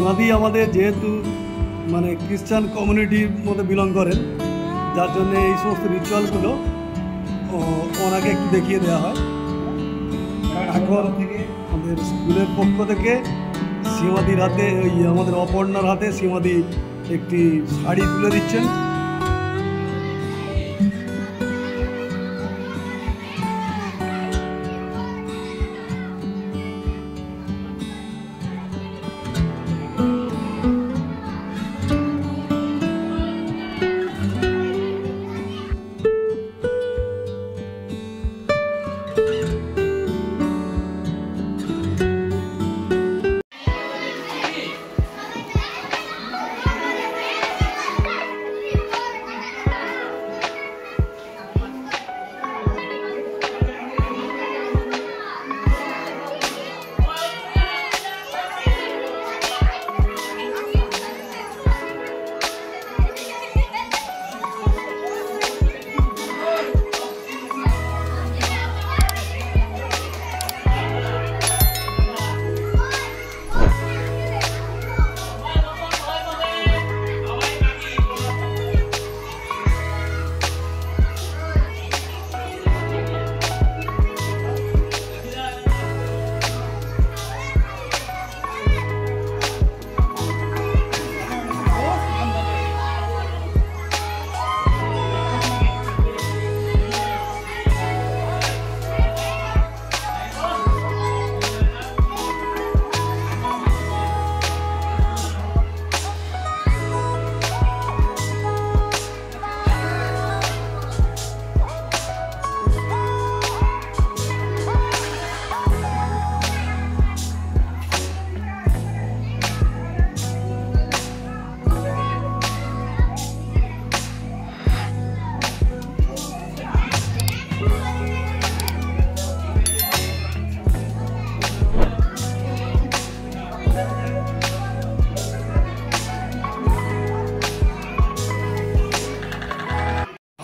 সীমাদি আমাদের যেহেতু মানে খ্রিস্টান কমিউনিটির মধ্যে বিলং করেন, যার জন্য এই সমস্ত রিচুয়ালগুলো ওনাকে একটু দেখিয়ে দেওয়া হয়। এখন থেকে আমাদের স্কুলের পক্ষ থেকে সীমাদির হাতে, ওই আমাদের অপর্ণার হাতে সীমাদি একটি শাড়ি তুলে দিচ্ছেন।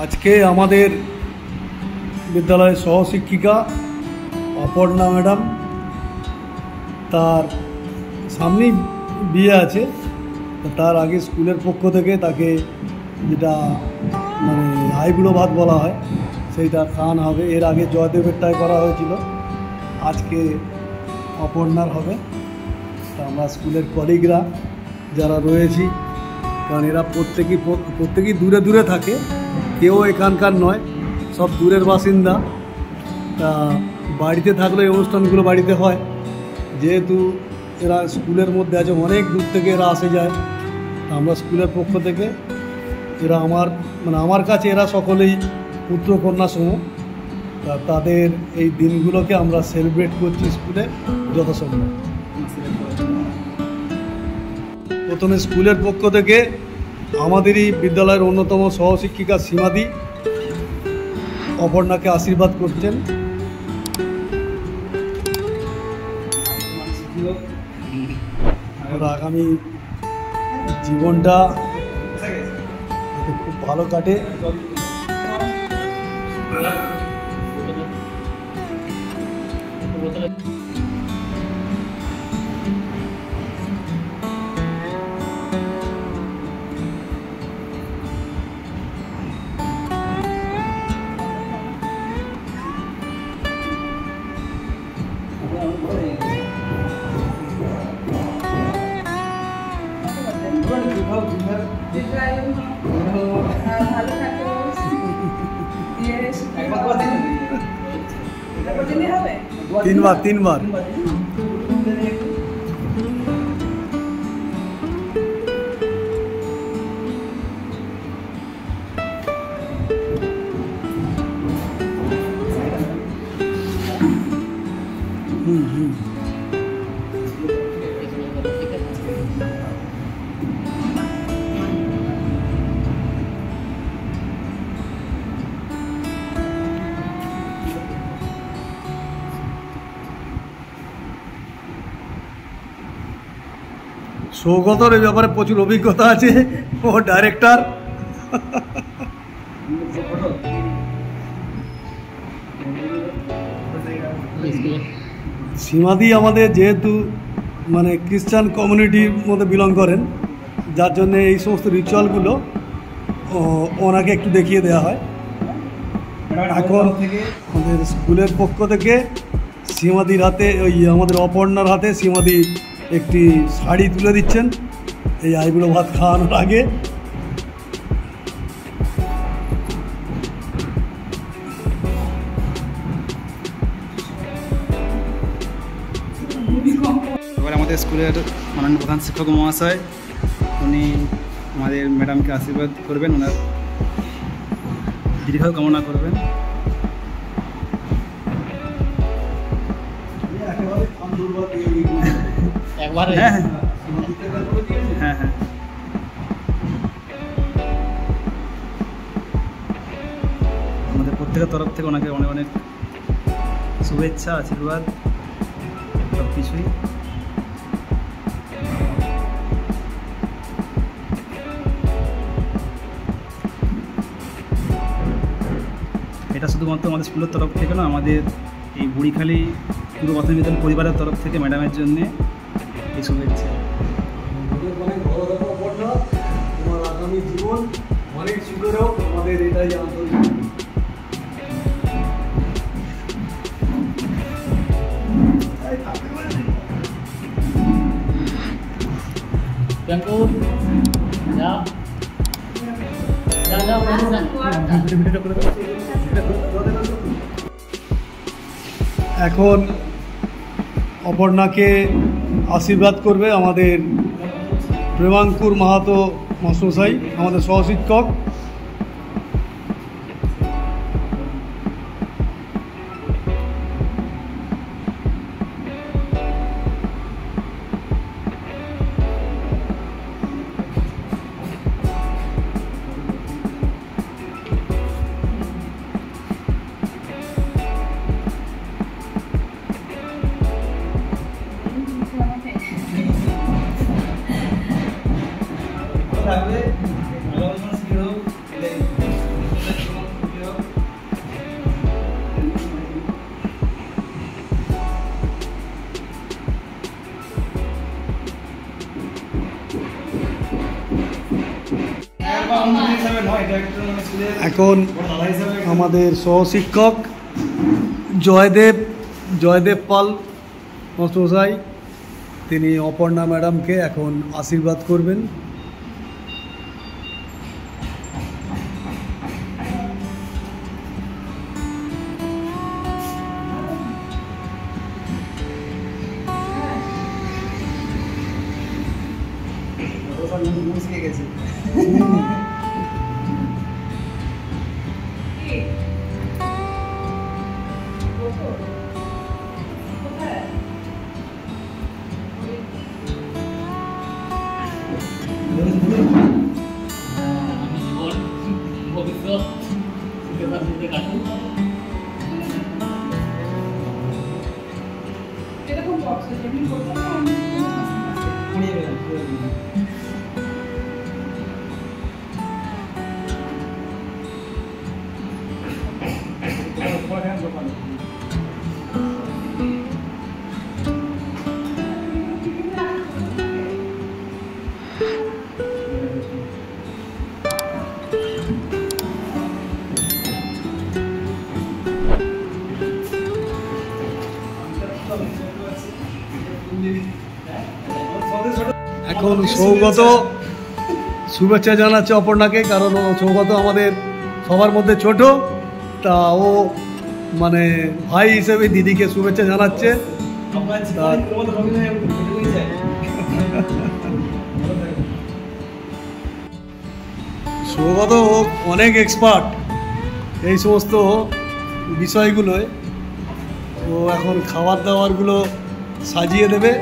আজকে আমাদের বিদ্যালয়ের সহশিক্ষিকা অপর্ণা ম্যাডাম, তার সামনেই বিয়ে আছে, তার আগে স্কুলের পক্ষ থেকে তাকে যেটা মানে আইবুড়ো ভাত বলা হয় সেইটা খাওয়ানো হবে। এর আগে জয়দেবেরটাই করা হয়েছিল, আজকে অপর্ণার হবে। তা আমরা স্কুলের কলিগরা যারা রয়েছি, কারণ এরা প্রত্যেকেই দূরে দূরে থাকে, কেউ এখানকার নয়, সব দূরের বাসিন্দা। তা বাড়িতে থাকলে এই অনুষ্ঠানগুলো বাড়িতে হয়, যেহেতু এরা স্কুলের মধ্যে আছে, অনেক দূর থেকে এরা আসে যায়। তা আমরা স্কুলের পক্ষ থেকে এরা আমার কাছে এরা সকলেই পুত্র কন্যা সম। তা তাদের এই দিনগুলোকে আমরা সেলিব্রেট করছি স্কুলে যথাসম্ভব। প্রথমে স্কুলের পক্ষ থেকে আমাদেরই বিদ্যালয়ের অন্যতম সহশিক্ষিকা সীমাদি অপর্ণাকে আশীর্বাদ করছেন। ওর আগামী জীবনটা খুব ভালো কাটে। তিনবার সৌগতর এই ব্যাপারে প্রচুর অভিজ্ঞতা আছে, ও ডাইরেক্টর। সীমাদি আমাদের যেহেতু মানে খ্রিস্টান কমিউনিটির মধ্যে বিলং করেন, যার জন্য এই সমস্ত রিচুয়ালগুলো ওনাকে একটু দেখিয়ে দেওয়া হয়। এখন আমাদের স্কুলের পক্ষ থেকে সীমাদির হাতে, ওই আমাদের অপর্ণার হাতে সীমাদি একটি শাড়ি তুলে দিচ্ছেন এই আইবুড়ো ভাত খাওয়ানোর আগে। এবার আমাদের স্কুলের মাননীয় প্রধান শিক্ষক মহাশয় উনি আমাদের ম্যাডামকে আশীর্বাদ করবেন, ওনার দীর্ঘায়ু কামনা করবেন। হ্যাঁ হ্যাঁ হ্যাঁ, আমাদের প্রত্যেকের তরফ থেকে ওনাকে অনেক অনেক শুভেচ্ছা, আশীর্বাদ, সব কিছুই। এটা শুধুমাত্র আমাদের স্কুলের তরফ থেকে না, আমাদের এই বুড়িখালি পূর্ব প্রাথমিক বিদ্যালয় পরিবারের তরফ থেকে ম্যাডামের জন্যে এই শুভেচ্ছা। তোমার আগামী জীবন অনেক সুন্দর হোক, আমাদের এটাই আন্তরিক। এখন অপর্ণাকে আশীর্বাদ করবে আমাদের প্রেমাঙ্কুর মাহাতো মাস্টারমশাই, আমাদের সহশিক্ষক। এখন আমাদের সহশিক্ষক জয়দেব পাল মাস্টারমশাই, তিনি অপর্ণা ম্যাডামকে এখন আশীর্বাদ করবেন। এখন সৌগত শুভেচ্ছা জানাচ্ছে অপর্ণাকে, কারণ সৌগত আমাদের সবার মধ্যে ছোট, তা ও মানে ভাই হিসেবে দিদিকে শুভেচ্ছা জানাচ্ছে। সৌগত অনেক এক্সপার্ট এই সমস্ত বিষয়গুলোয়, ও এখন খাবার দাবারগুলো সাজিয়ে দেবে।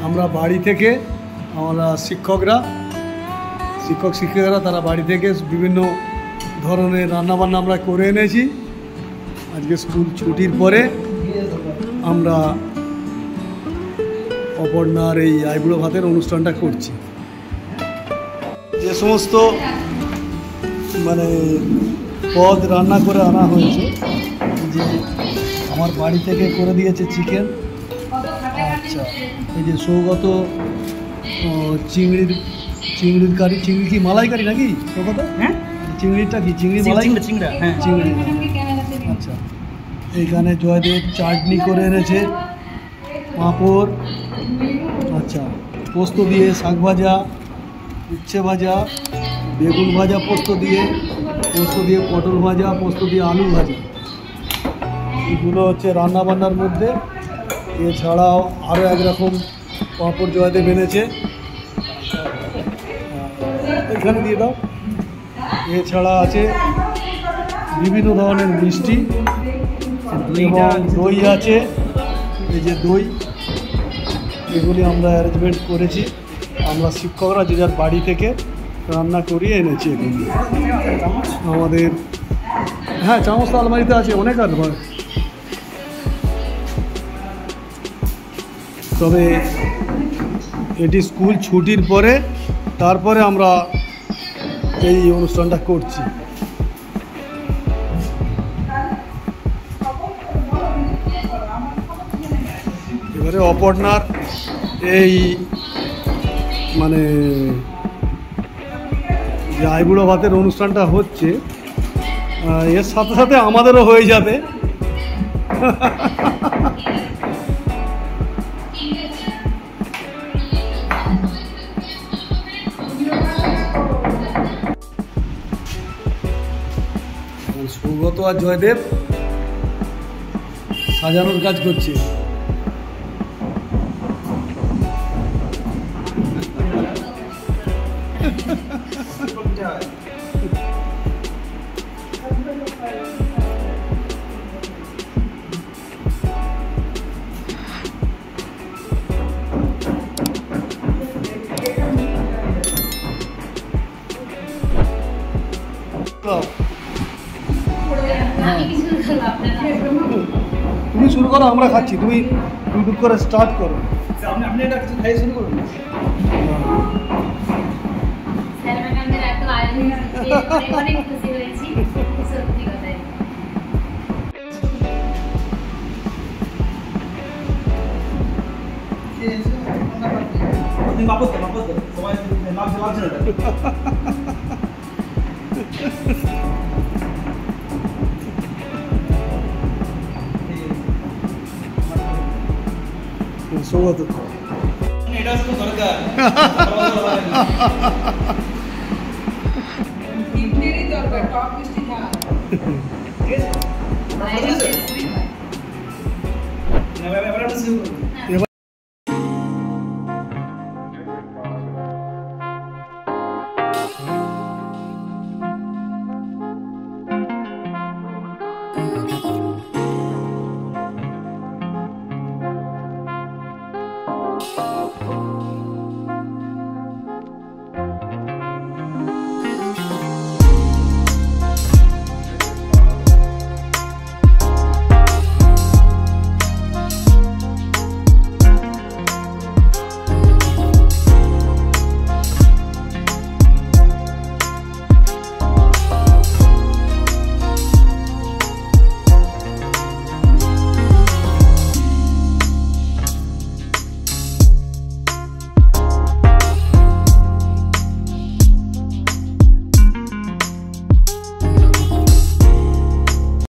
আমরা বাড়ি থেকে, আমরা শিক্ষকেরা তারা বাড়ি থেকে বিভিন্ন ধরনের রান্নাবান্না আমরা করে এনেছি। আজকে স্কুল ছুটির পরে আমরা অপর্ণার এই আইবুড়ো ভাতের অনুষ্ঠানটা করছি। যে সমস্ত মানে পদ রান্না করে আনা হয়েছে, যে আমার বাড়ি থেকে করে দিয়েছে চিকেন, আচ্ছা, এই যে সৌগত চিংড়ির কারি, চিংড়ি কি মালাইকারি নাকি সৌগত? হ্যাঁ, চিংড়িটা কি চিংড়ি মালাই? চিংড়া, হ্যাঁ চিংড়ি। আচ্ছা, এইখানে জয়দেব চাটনি করে এনেছে, পাঁপড়, আচ্ছা পোস্ত দিয়ে শাক ভাজা, উচ্ছে ভাজা, বেগুন ভাজা পোস্ত দিয়ে পটল ভাজা, পোস্ত দিয়ে আলু ভাজা। এগুলো হচ্ছে রান্নাবান্নার মধ্যে। এছাড়াও আরও একরকম পাঁপড় জয়দেব এনেছে, এখানে দিয়ে দাও। এছাড়া আছে বিভিন্ন ধরনের মিষ্টি এবং দই আছে, এই যে দই, এগুলি আমরা অ্যারেঞ্জমেন্ট করেছি। আমরা শিক্ষকরা যে যার বাড়ি থেকে রান্না করিয়ে এনেছি এগুলি আমাদের। হ্যাঁ, চামচ তো আলমারিতে আছে অনেক আর। তবে এটি স্কুল ছুটির পরে তারপরে আমরা এই অনুষ্ঠানটা করছি। এবারে অপর্ণার এই মানে যে আইবুড়ো ভাতের অনুষ্ঠানটা হচ্ছে, এর সাথে সাথে আমাদেরও হয়ে যাবে। সৌগত আর জয়দেব সাজানোর কাজ করছে। তুমি শুরু করো, আমরা খাচ্ছি, তুমি টুক করে স্টার্ট করো। আপনি এটা কিছু খাই শুরু করুন। অনেক খুশি হয়েছি, সত্যি কথাই। সবাই লাগছে না। সৌগত এটা তো দরকার। তিনটেরই দরকার, টক মিষ্টি খা। ঠিক আছে?